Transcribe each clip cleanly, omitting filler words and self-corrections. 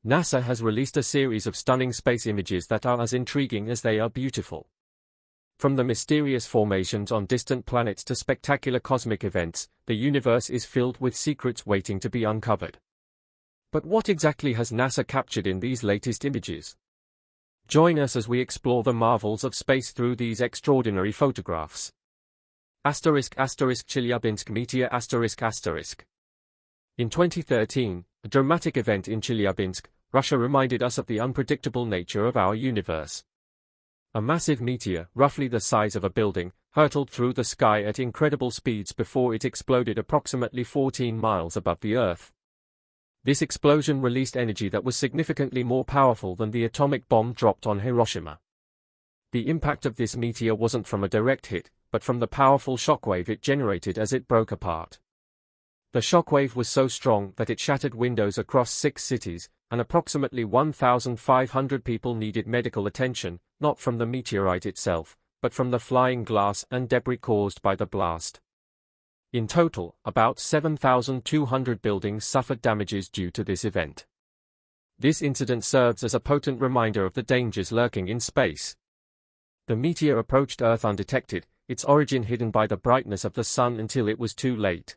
NASA has released a series of stunning space images that are as intriguing as they are beautiful. From the mysterious formations on distant planets to spectacular cosmic events, the universe is filled with secrets waiting to be uncovered. But what exactly has NASA captured in these latest images? Join us as we explore the marvels of space through these extraordinary photographs. Chelyabinsk meteor ***. In 2013, a dramatic event in Chelyabinsk, Russia reminded us of the unpredictable nature of our universe. A massive meteor, roughly the size of a building, hurtled through the sky at incredible speeds before it exploded approximately 14 miles above the Earth. This explosion released energy that was significantly more powerful than the atomic bomb dropped on Hiroshima. The impact of this meteor wasn't from a direct hit, but from the powerful shockwave it generated as it broke apart. The shockwave was so strong that it shattered windows across 6 cities, and approximately 1,500 people needed medical attention, not from the meteorite itself, but from the flying glass and debris caused by the blast. In total, about 7,200 buildings suffered damages due to this event. This incident serves as a potent reminder of the dangers lurking in space. The meteor approached Earth undetected, its origin hidden by the brightness of the sun until it was too late.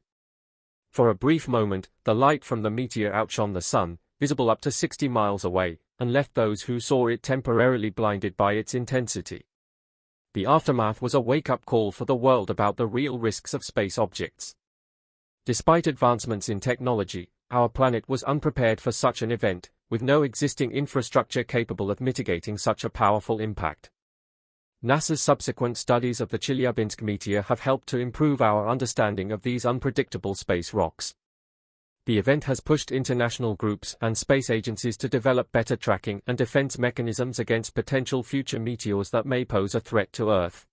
For a brief moment, the light from the meteor outshone the sun, visible up to 60 miles away, and left those who saw it temporarily blinded by its intensity. The aftermath was a wake-up call for the world about the real risks of space objects. Despite advancements in technology, our planet was unprepared for such an event, with no existing infrastructure capable of mitigating such a powerful impact. NASA's subsequent studies of the Chelyabinsk meteor have helped to improve our understanding of these unpredictable space rocks. The event has pushed international groups and space agencies to develop better tracking and defense mechanisms against potential future meteors that may pose a threat to Earth.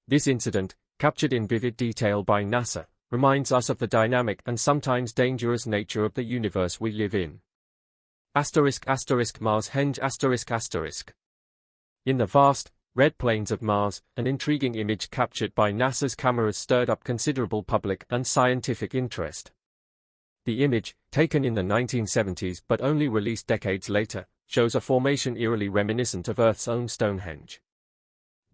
This incident, captured in vivid detail by NASA, reminds us of the dynamic and sometimes dangerous nature of the universe we live in. Mars Henge ***. In the vast, red plains of Mars, an intriguing image captured by NASA's cameras stirred up considerable public and scientific interest. The image, taken in the 1970s but only released decades later, shows a formation eerily reminiscent of Earth's own Stonehenge.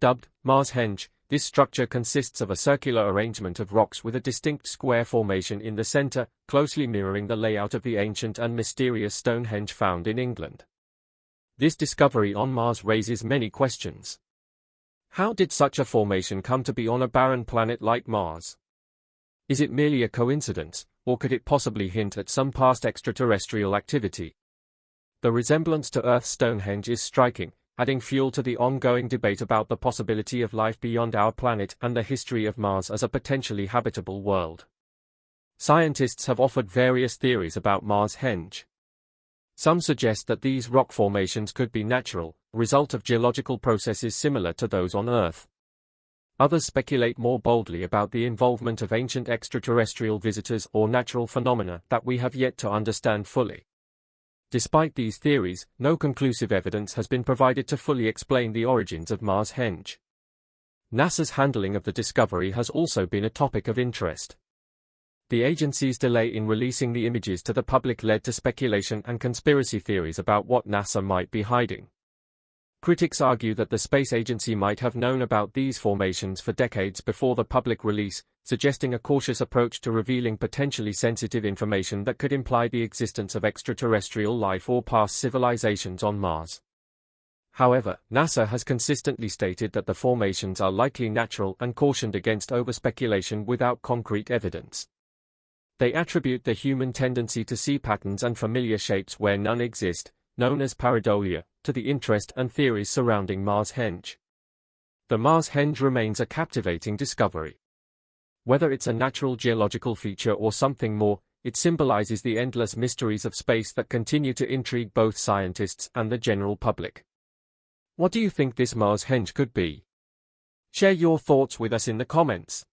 Dubbed Mars Henge, this structure consists of a circular arrangement of rocks with a distinct square formation in the center, closely mirroring the layout of the ancient and mysterious Stonehenge found in England. This discovery on Mars raises many questions. How did such a formation come to be on a barren planet like Mars? Is it merely a coincidence, or could it possibly hint at some past extraterrestrial activity? The resemblance to Earth's Stonehenge is striking, adding fuel to the ongoing debate about the possibility of life beyond our planet and the history of Mars as a potentially habitable world. Scientists have offered various theories about Mars Henge. Some suggest that these rock formations could be natural, a result of geological processes similar to those on Earth. Others speculate more boldly about the involvement of ancient extraterrestrial visitors or natural phenomena that we have yet to understand fully. Despite these theories, no conclusive evidence has been provided to fully explain the origins of Mars Henge. NASA's handling of the discovery has also been a topic of interest. The agency's delay in releasing the images to the public led to speculation and conspiracy theories about what NASA might be hiding. Critics argue that the space agency might have known about these formations for decades before the public release, suggesting a cautious approach to revealing potentially sensitive information that could imply the existence of extraterrestrial life or past civilizations on Mars. However, NASA has consistently stated that the formations are likely natural and cautioned against over-speculation without concrete evidence. They attribute the human tendency to see patterns and familiar shapes where none exist, known as pareidolia, to the interest and theories surrounding Mars Henge. The Mars Henge remains a captivating discovery. Whether it's a natural geological feature or something more, it symbolizes the endless mysteries of space that continue to intrigue both scientists and the general public. What do you think this Mars Henge could be? Share your thoughts with us in the comments.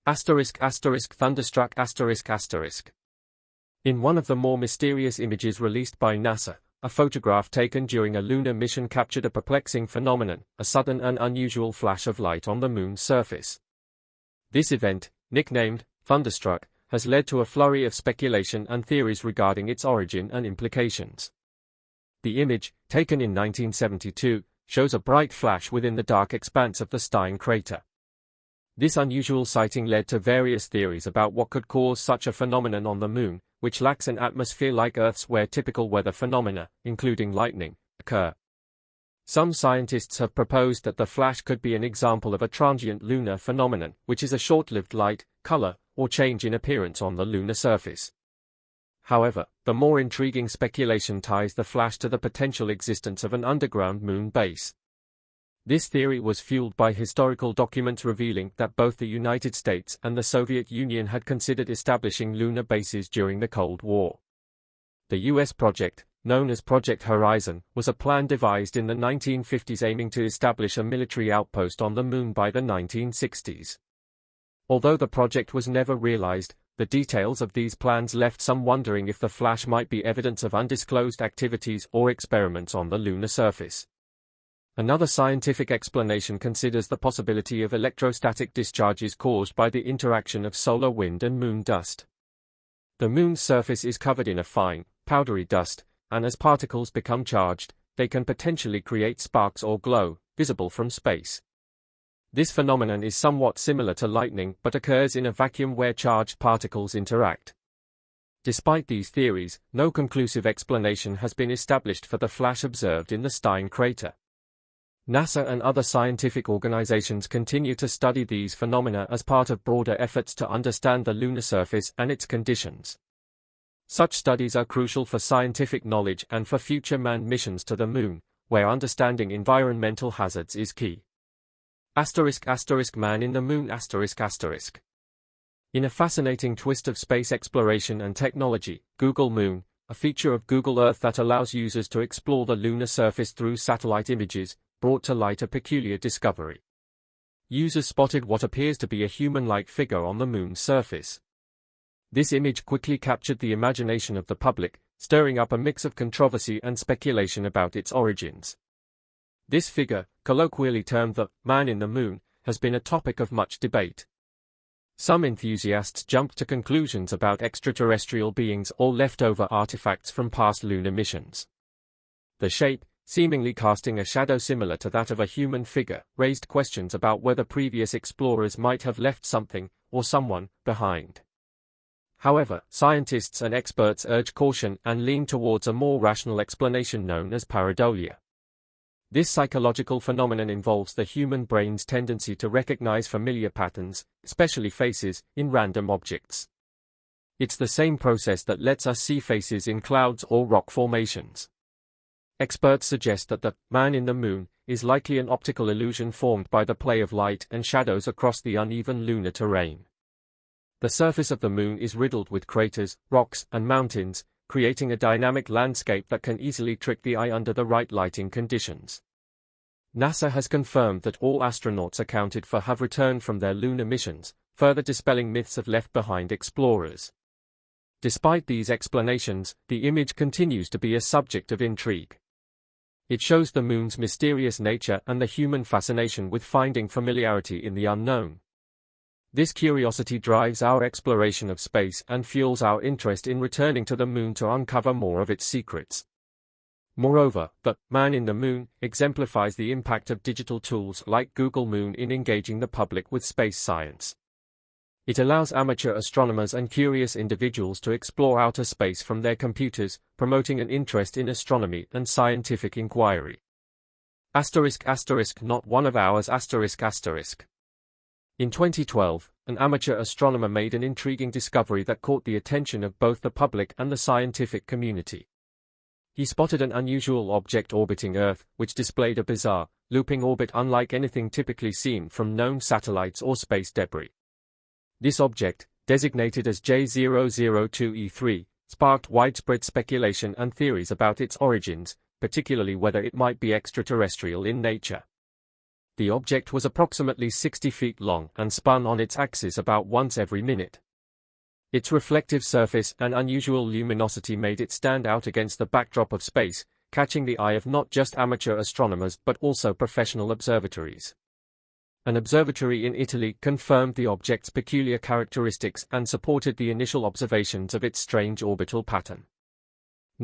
Thunderstruck ***. In one of the more mysterious images released by NASA, a photograph taken during a lunar mission captured a perplexing phenomenon, a sudden and unusual flash of light on the moon's surface. This event, nicknamed Thunderstruck, has led to a flurry of speculation and theories regarding its origin and implications. The image, taken in 1972, shows a bright flash within the dark expanse of the Stein crater. This unusual sighting led to various theories about what could cause such a phenomenon on the Moon, which lacks an atmosphere like Earth's where typical weather phenomena, including lightning, occur. Some scientists have proposed that the flash could be an example of a transient lunar phenomenon, which is a short-lived light, color, or change in appearance on the lunar surface. However, the more intriguing speculation ties the flash to the potential existence of an underground moon base. This theory was fueled by historical documents revealing that both the United States and the Soviet Union had considered establishing lunar bases during the Cold War. The U.S. project, known as Project Horizon, was a plan devised in the 1950s aiming to establish a military outpost on the Moon by the 1960s. Although the project was never realized, the details of these plans left some wondering if the flash might be evidence of undisclosed activities or experiments on the lunar surface. Another scientific explanation considers the possibility of electrostatic discharges caused by the interaction of solar wind and moon dust. The Moon's surface is covered in a fine, powdery dust, and as particles become charged, they can potentially create sparks or glow, visible from space. This phenomenon is somewhat similar to lightning but occurs in a vacuum where charged particles interact. Despite these theories, no conclusive explanation has been established for the flash observed in the Stein crater. NASA and other scientific organizations continue to study these phenomena as part of broader efforts to understand the lunar surface and its conditions. Such studies are crucial for scientific knowledge and for future manned missions to the Moon, where understanding environmental hazards is key. Man in the Moon ***. In a fascinating twist of space exploration and technology, Google Moon, a feature of Google Earth that allows users to explore the lunar surface through satellite images, brought to light a peculiar discovery. Users spotted what appears to be a human-like figure on the Moon's surface. This image quickly captured the imagination of the public, stirring up a mix of controversy and speculation about its origins. This figure, colloquially termed the Man in the Moon, has been a topic of much debate. Some enthusiasts jumped to conclusions about extraterrestrial beings or leftover artifacts from past lunar missions. The shape, seemingly casting a shadow similar to that of a human figure, raised questions about whether previous explorers might have left something, or someone, behind. However, scientists and experts urge caution and lean towards a more rational explanation known as pareidolia. This psychological phenomenon involves the human brain's tendency to recognize familiar patterns, especially faces, in random objects. It's the same process that lets us see faces in clouds or rock formations. Experts suggest that the Man in the Moon is likely an optical illusion formed by the play of light and shadows across the uneven lunar terrain. The surface of the Moon is riddled with craters, rocks, and mountains, creating a dynamic landscape that can easily trick the eye under the right lighting conditions. NASA has confirmed that all astronauts accounted for have returned from their lunar missions, further dispelling myths of left-behind explorers. Despite these explanations, the image continues to be a subject of intrigue. It shows the Moon's mysterious nature and the human fascination with finding familiarity in the unknown. This curiosity drives our exploration of space and fuels our interest in returning to the Moon to uncover more of its secrets. Moreover, the Man in the Moon exemplifies the impact of digital tools like Google Moon in engaging the public with space science. It allows amateur astronomers and curious individuals to explore outer space from their computers, promoting an interest in astronomy and scientific inquiry. Not one of ours. In 2012, an amateur astronomer made an intriguing discovery that caught the attention of both the public and the scientific community. He spotted an unusual object orbiting Earth, which displayed a bizarre, looping orbit unlike anything typically seen from known satellites or space debris. This object, designated as J002E3, sparked widespread speculation and theories about its origins, particularly whether it might be extraterrestrial in nature. The object was approximately 60 feet long and spun on its axis about once every minute. Its reflective surface and unusual luminosity made it stand out against the backdrop of space, catching the eye of not just amateur astronomers but also professional observatories. An observatory in Italy confirmed the object's peculiar characteristics and supported the initial observations of its strange orbital pattern.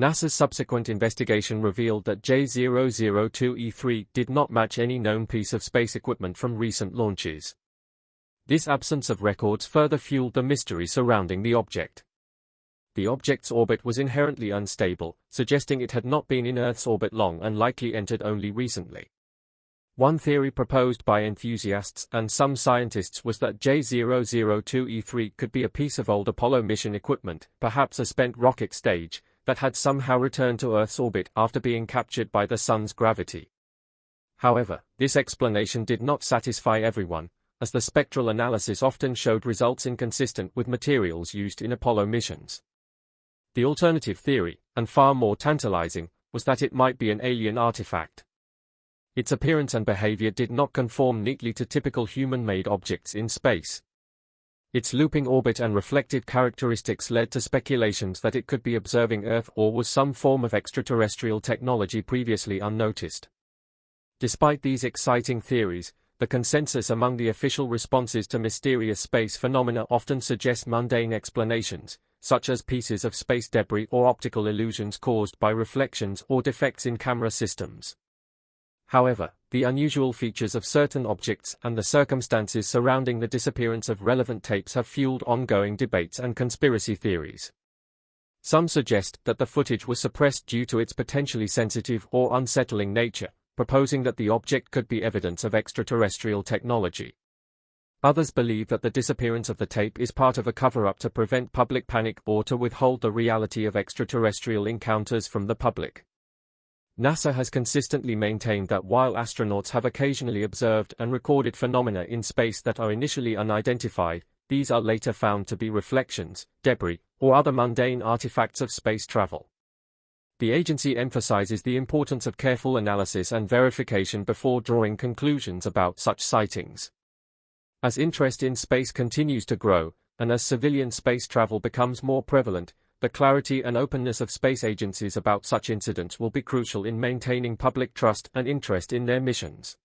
NASA's subsequent investigation revealed that J002E3 did not match any known piece of space equipment from recent launches. This absence of records further fueled the mystery surrounding the object. The object's orbit was inherently unstable, suggesting it had not been in Earth's orbit long and likely entered only recently. One theory proposed by enthusiasts and some scientists was that J002E3 could be a piece of old Apollo mission equipment, perhaps a spent rocket stage, that had somehow returned to Earth's orbit after being captured by the Sun's gravity. However, this explanation did not satisfy everyone, as the spectral analysis often showed results inconsistent with materials used in Apollo missions. The alternative theory, and far more tantalizing, was that it might be an alien artifact. Its appearance and behavior did not conform neatly to typical human-made objects in space. Its looping orbit and reflected characteristics led to speculations that it could be observing Earth or was some form of extraterrestrial technology previously unnoticed. Despite these exciting theories, the consensus among the official responses to mysterious space phenomena often suggests mundane explanations, such as pieces of space debris or optical illusions caused by reflections or defects in camera systems. However, the unusual features of certain objects and the circumstances surrounding the disappearance of relevant tapes have fueled ongoing debates and conspiracy theories. Some suggest that the footage was suppressed due to its potentially sensitive or unsettling nature, proposing that the object could be evidence of extraterrestrial technology. Others believe that the disappearance of the tape is part of a cover-up to prevent public panic or to withhold the reality of extraterrestrial encounters from the public. NASA has consistently maintained that while astronauts have occasionally observed and recorded phenomena in space that are initially unidentified, these are later found to be reflections, debris, or other mundane artifacts of space travel. The agency emphasizes the importance of careful analysis and verification before drawing conclusions about such sightings. As interest in space continues to grow, and as civilian space travel becomes more prevalent, the clarity and openness of space agencies about such incidents will be crucial in maintaining public trust and interest in their missions.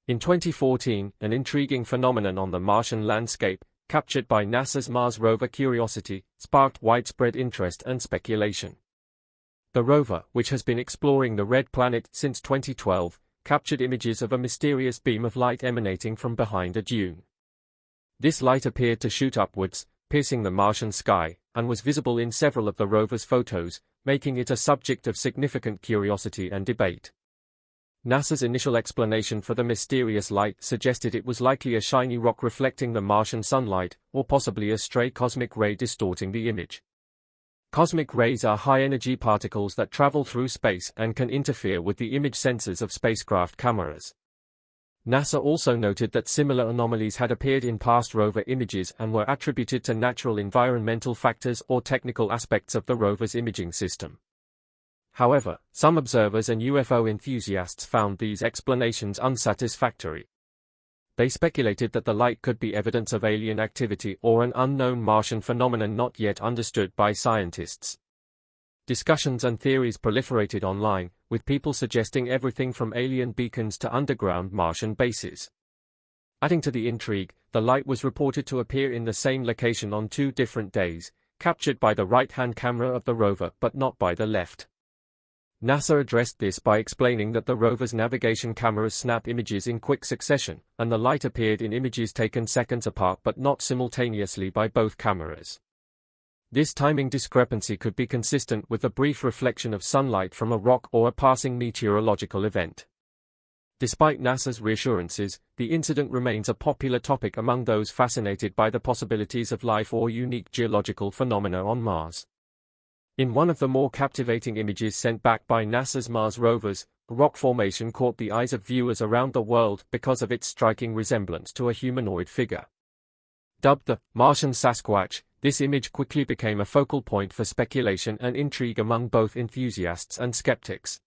In 2014, an intriguing phenomenon on the Martian landscape, captured by NASA's Mars rover Curiosity, sparked widespread interest and speculation. The rover, which has been exploring the Red Planet since 2012, captured images of a mysterious beam of light emanating from behind a dune. This light appeared to shoot upwards, piercing the Martian sky, and was visible in several of the rover's photos, making it a subject of significant curiosity and debate. NASA's initial explanation for the mysterious light suggested it was likely a shiny rock reflecting the Martian sunlight, or possibly a stray cosmic ray distorting the image. Cosmic rays are high-energy particles that travel through space and can interfere with the image sensors of spacecraft cameras. NASA also noted that similar anomalies had appeared in past rover images and were attributed to natural environmental factors or technical aspects of the rover's imaging system. However, some observers and UFO enthusiasts found these explanations unsatisfactory. They speculated that the light could be evidence of alien activity or an unknown Martian phenomenon not yet understood by scientists. Discussions and theories proliferated online, with people suggesting everything from alien beacons to underground Martian bases. Adding to the intrigue, the light was reported to appear in the same location on 2 different days, captured by the right-hand camera of the rover but not by the left. NASA addressed this by explaining that the rover's navigation cameras snap images in quick succession, and the light appeared in images taken seconds apart but not simultaneously by both cameras. This timing discrepancy could be consistent with a brief reflection of sunlight from a rock or a passing meteorological event. Despite NASA's reassurances, the incident remains a popular topic among those fascinated by the possibilities of life or unique geological phenomena on Mars. In one of the more captivating images sent back by NASA's Mars rovers, a rock formation caught the eyes of viewers around the world because of its striking resemblance to a humanoid figure. Dubbed the Martian Sasquatch, this image quickly became a focal point for speculation and intrigue among both enthusiasts and skeptics.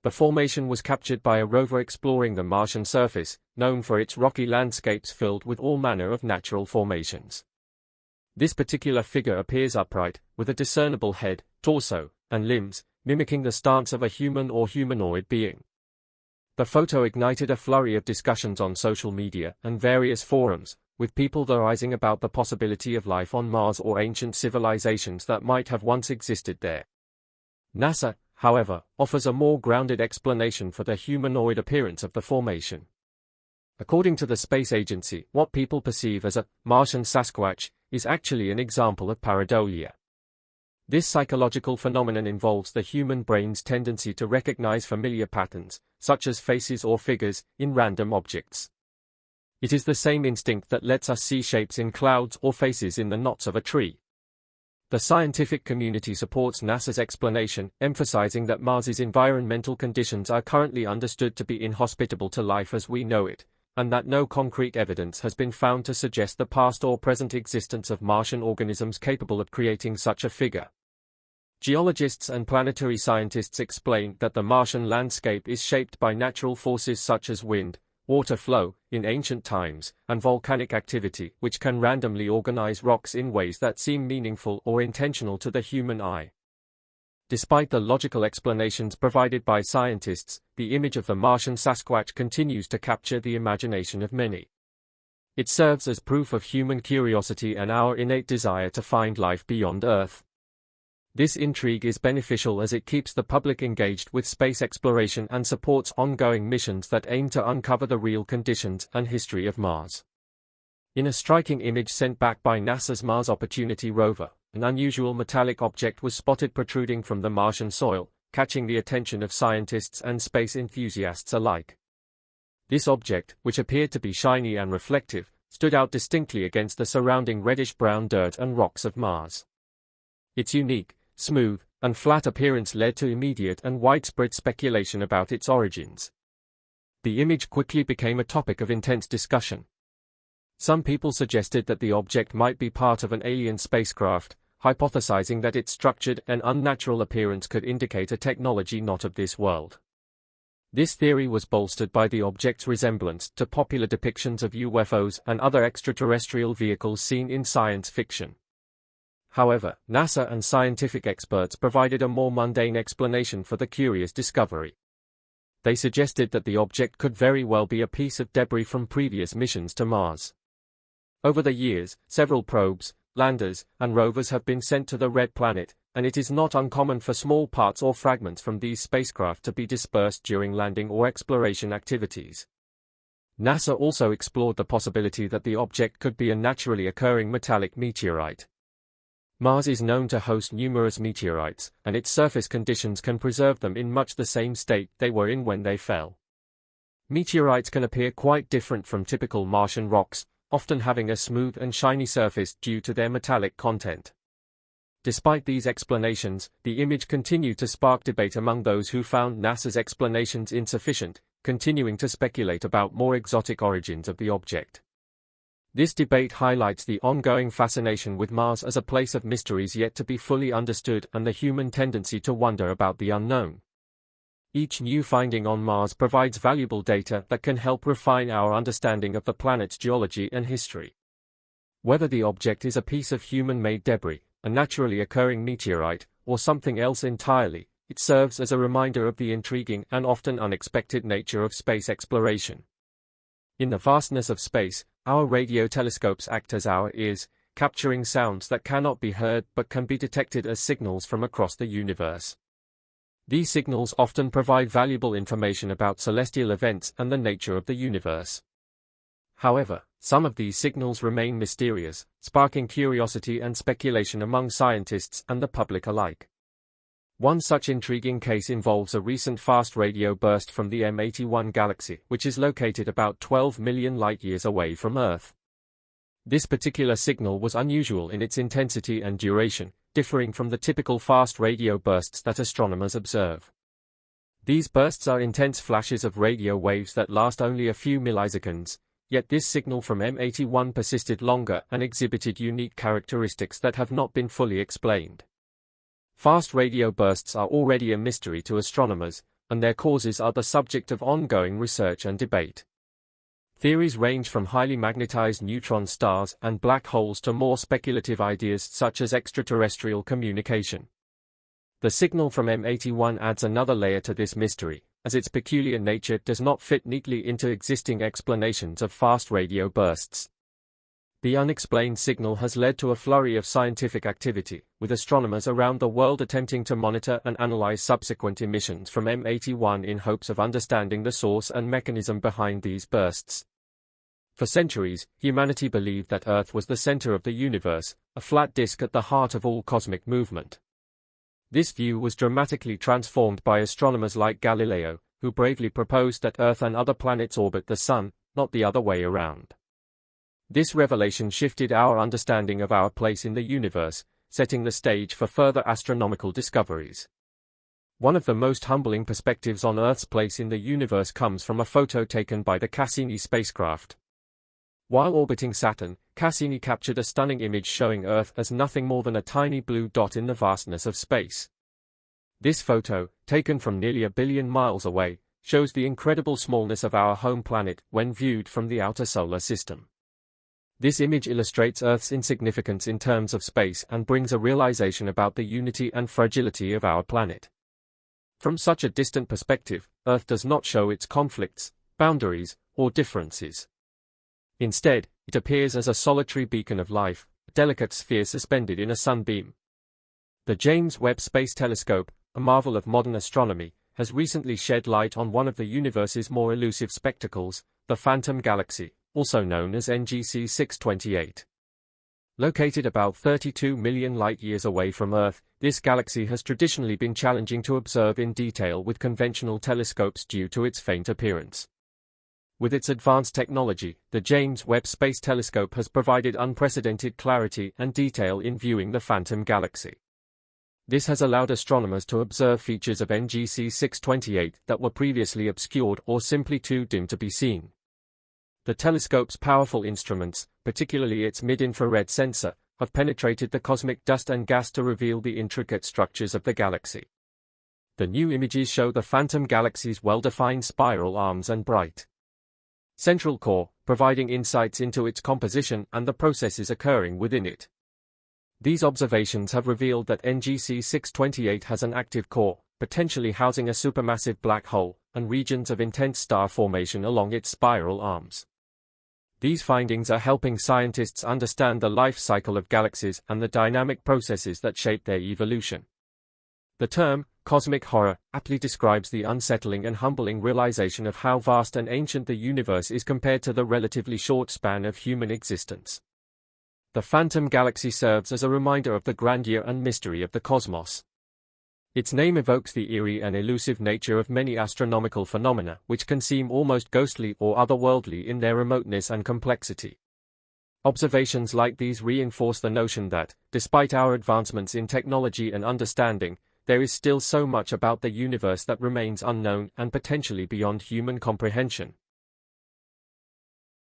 The formation was captured by a rover exploring the Martian surface, known for its rocky landscapes filled with all manner of natural formations. This particular figure appears upright, with a discernible head, torso, and limbs, mimicking the stance of a human or humanoid being. The photo ignited a flurry of discussions on social media and various forums, with people theorizing about the possibility of life on Mars or ancient civilizations that might have once existed there. NASA, however, offers a more grounded explanation for the humanoid appearance of the formation. According to the space agency, what people perceive as a Martian Sasquatch is actually an example of pareidolia. This psychological phenomenon involves the human brain's tendency to recognize familiar patterns, such as faces or figures, in random objects. It is the same instinct that lets us see shapes in clouds or faces in the knots of a tree. The scientific community supports NASA's explanation, emphasizing that Mars's environmental conditions are currently understood to be inhospitable to life as we know it, and that no concrete evidence has been found to suggest the past or present existence of Martian organisms capable of creating such a figure. Geologists and planetary scientists explain that the Martian landscape is shaped by natural forces such as wind, water flow, in ancient times, and volcanic activity, which can randomly organize rocks in ways that seem meaningful or intentional to the human eye. Despite the logical explanations provided by scientists, the image of the Martian Sasquatch continues to capture the imagination of many. It serves as proof of human curiosity and our innate desire to find life beyond Earth. This intrigue is beneficial as it keeps the public engaged with space exploration and supports ongoing missions that aim to uncover the real conditions and history of Mars. In a striking image sent back by NASA's Mars Opportunity rover, an unusual metallic object was spotted protruding from the Martian soil, catching the attention of scientists and space enthusiasts alike. This object, which appeared to be shiny and reflective, stood out distinctly against the surrounding reddish-brown dirt and rocks of Mars. Its unique, smooth, and flat appearance led to immediate and widespread speculation about its origins. The image quickly became a topic of intense discussion. Some people suggested that the object might be part of an alien spacecraft, hypothesizing that its structured and unnatural appearance could indicate a technology not of this world. This theory was bolstered by the object's resemblance to popular depictions of UFOs and other extraterrestrial vehicles seen in science fiction. However, NASA and scientific experts provided a more mundane explanation for the curious discovery. They suggested that the object could very well be a piece of debris from previous missions to Mars. Over the years, several probes, landers, and rovers have been sent to the Red Planet, and it is not uncommon for small parts or fragments from these spacecraft to be dispersed during landing or exploration activities. NASA also explored the possibility that the object could be a naturally occurring metallic meteorite. Mars is known to host numerous meteorites, and its surface conditions can preserve them in much the same state they were in when they fell. Meteorites can appear quite different from typical Martian rocks, often having a smooth and shiny surface due to their metallic content. Despite these explanations, the image continued to spark debate among those who found NASA's explanations insufficient, continuing to speculate about more exotic origins of the object. This debate highlights the ongoing fascination with Mars as a place of mysteries yet to be fully understood and the human tendency to wonder about the unknown. Each new finding on Mars provides valuable data that can help refine our understanding of the planet's geology and history. Whether the object is a piece of human-made debris, a naturally occurring meteorite, or something else entirely, it serves as a reminder of the intriguing and often unexpected nature of space exploration. In the vastness of space, our radio telescopes act as our ears, capturing sounds that cannot be heard but can be detected as signals from across the universe. These signals often provide valuable information about celestial events and the nature of the universe. However, some of these signals remain mysterious, sparking curiosity and speculation among scientists and the public alike. One such intriguing case involves a recent fast radio burst from the M81 galaxy, which is located about 12 million light-years away from Earth. This particular signal was unusual in its intensity and duration, differing from the typical fast radio bursts that astronomers observe. These bursts are intense flashes of radio waves that last only a few milliseconds, yet this signal from M81 persisted longer and exhibited unique characteristics that have not been fully explained. Fast radio bursts are already a mystery to astronomers, and their causes are the subject of ongoing research and debate. Theories range from highly magnetized neutron stars and black holes to more speculative ideas such as extraterrestrial communication. The signal from M81 adds another layer to this mystery, as its peculiar nature does not fit neatly into existing explanations of fast radio bursts. The unexplained signal has led to a flurry of scientific activity, with astronomers around the world attempting to monitor and analyze subsequent emissions from M81 in hopes of understanding the source and mechanism behind these bursts. For centuries, humanity believed that Earth was the center of the universe, a flat disk at the heart of all cosmic movement. This view was dramatically transformed by astronomers like Galileo, who bravely proposed that Earth and other planets orbit the Sun, not the other way around. This revelation shifted our understanding of our place in the universe, setting the stage for further astronomical discoveries. One of the most humbling perspectives on Earth's place in the universe comes from a photo taken by the Cassini spacecraft. While orbiting Saturn, Cassini captured a stunning image showing Earth as nothing more than a tiny blue dot in the vastness of space. This photo, taken from nearly 1 billion miles away, shows the incredible smallness of our home planet when viewed from the outer solar system. This image illustrates Earth's insignificance in terms of space and brings a realization about the unity and fragility of our planet. From such a distant perspective, Earth does not show its conflicts, boundaries, or differences. Instead, it appears as a solitary beacon of life, a delicate sphere suspended in a sunbeam. The James Webb Space Telescope, a marvel of modern astronomy, has recently shed light on one of the universe's more elusive spectacles, the Phantom Galaxy, also known as NGC 628. Located about 32 million light-years away from Earth, this galaxy has traditionally been challenging to observe in detail with conventional telescopes due to its faint appearance. With its advanced technology, the James Webb Space Telescope has provided unprecedented clarity and detail in viewing the Phantom Galaxy. This has allowed astronomers to observe features of NGC 628 that were previously obscured or simply too dim to be seen. The telescope's powerful instruments, particularly its mid-infrared sensor, have penetrated the cosmic dust and gas to reveal the intricate structures of the galaxy. The new images show the Phantom Galaxy's well-defined spiral arms and bright central core, providing insights into its composition and the processes occurring within it. These observations have revealed that NGC 628 has an active core, potentially housing a supermassive black hole, and regions of intense star formation along its spiral arms. These findings are helping scientists understand the life cycle of galaxies and the dynamic processes that shape their evolution. The term, cosmic horror, aptly describes the unsettling and humbling realization of how vast and ancient the universe is compared to the relatively short span of human existence. The Phantom Galaxy serves as a reminder of the grandeur and mystery of the cosmos. Its name evokes the eerie and elusive nature of many astronomical phenomena, which can seem almost ghostly or otherworldly in their remoteness and complexity. Observations like these reinforce the notion that, despite our advancements in technology and understanding, there is still so much about the universe that remains unknown and potentially beyond human comprehension.